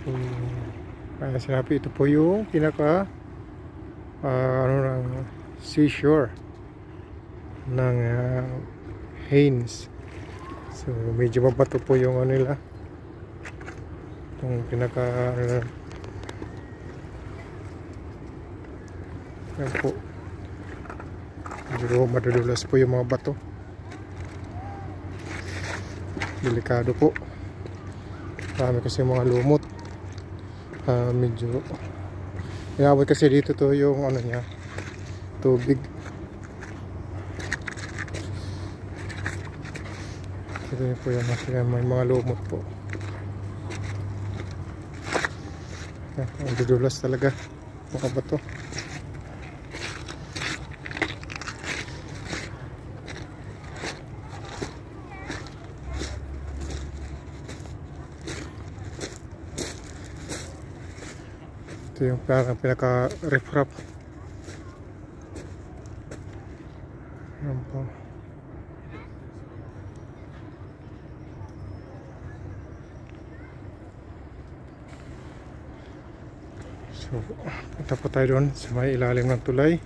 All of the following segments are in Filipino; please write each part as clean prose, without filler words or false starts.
So, kaya sinabi, ito po yung pinaka ng seashore ng Haines. So medyo mabato po yung nila, itong pinaka yan po, medyo madudulas po yung mga bato, delikado po, marami kasi mga lumot. Medyo inabot kasi dito to yung niya, tubig. Ito yun po yan, may mga lumot po. Ang dudulas talaga mga bato. Ito yung pinaka-riprap. Yan po. So, punta po tayo doon sa may ilalim ng tulay.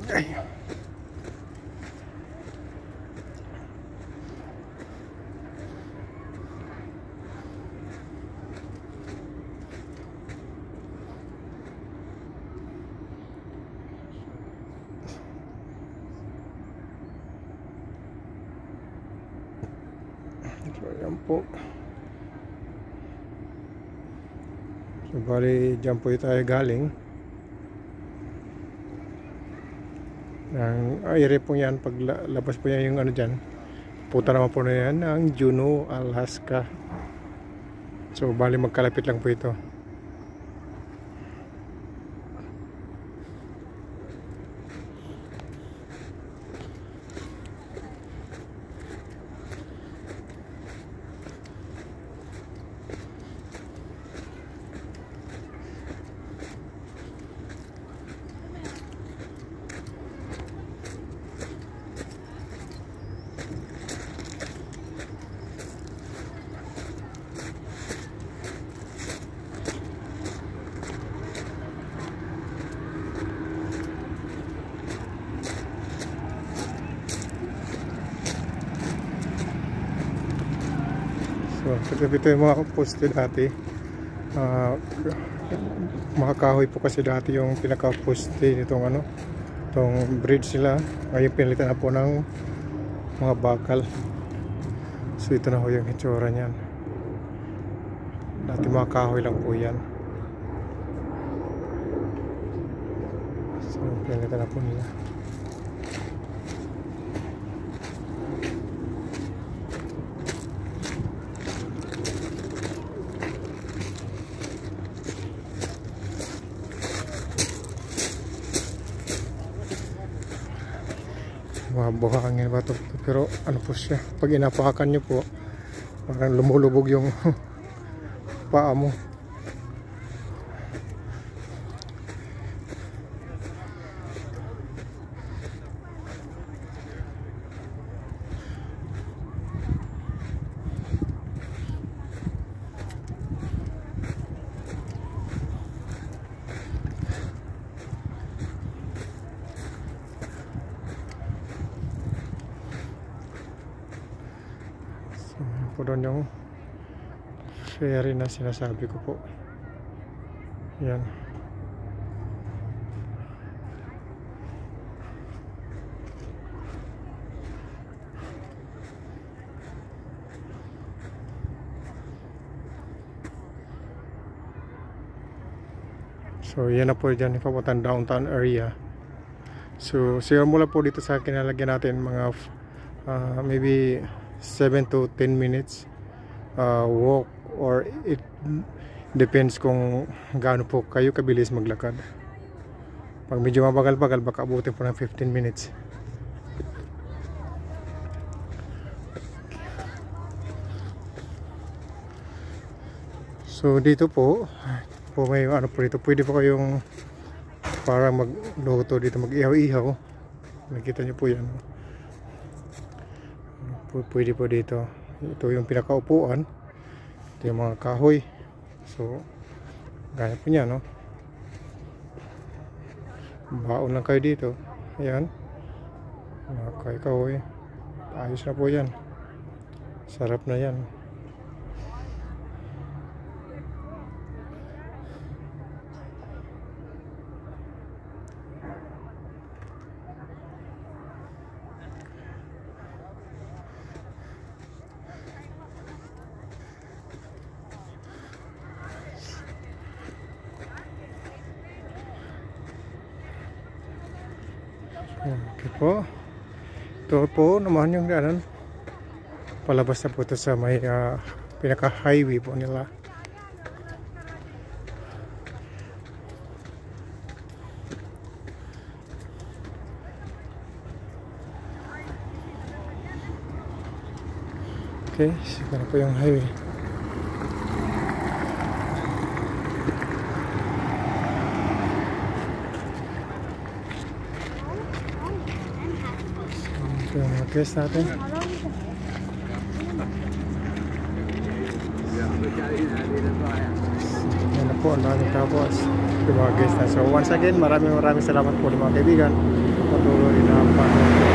Ay. So, yan po. So, bali, dyan po tayo galing. Ang area po yan, pag labas po yan yung dyan, puta naman po na yan ang Juneau, Alaska. So bali magkalapit lang po ito. So, ito yung mga poste dati. Mga kahoy po kasi dati yung pinaka-poste nitong itong bridge nila. Ngayon pinalitan na po ng mga bakal. So, ito na po yung hitsura niyan. Dati mga kahoy lang po yan. So, pinalitan na po nila. Mga buhangin ba ito? Pero ano po siya, pag inapakan nyo po, parang lumulubog yung paa mo. Po doon yung ferry na sinasabi ko po. Yan. So yan na po dyan, ipapuntang downtown area. So mula po dito sa kinalagyan natin mga maybe 7 to 10 minutes walk, or it depends kung gaano po kayo kabilis maglakad. Pag medyo mabagal-bagal, baka abutin po ng 15 minutes. So dito po may ano po dito, pwede po kayong para magluto dito, mag-ihaw-ihaw. Nakita niyo po yan. Pwede po dito. Ito yung pinakaupuan. Ito yung mga kahoy. So gaya po niya, no? Baon lang kayo dito. Ayan. Mga kahoy. Ayos na po yan. Sarap na yan. Okay po. Ito po naman yung daanan. Palabas na po ito sa may pinaka-highway po nila. Okay, ito na po yung highway. Ito yung mga guest natin. Yan na po, ang daming tapos yung mga guest na. So once again, maraming salamat po mga kaibigan. Patuloy na panood.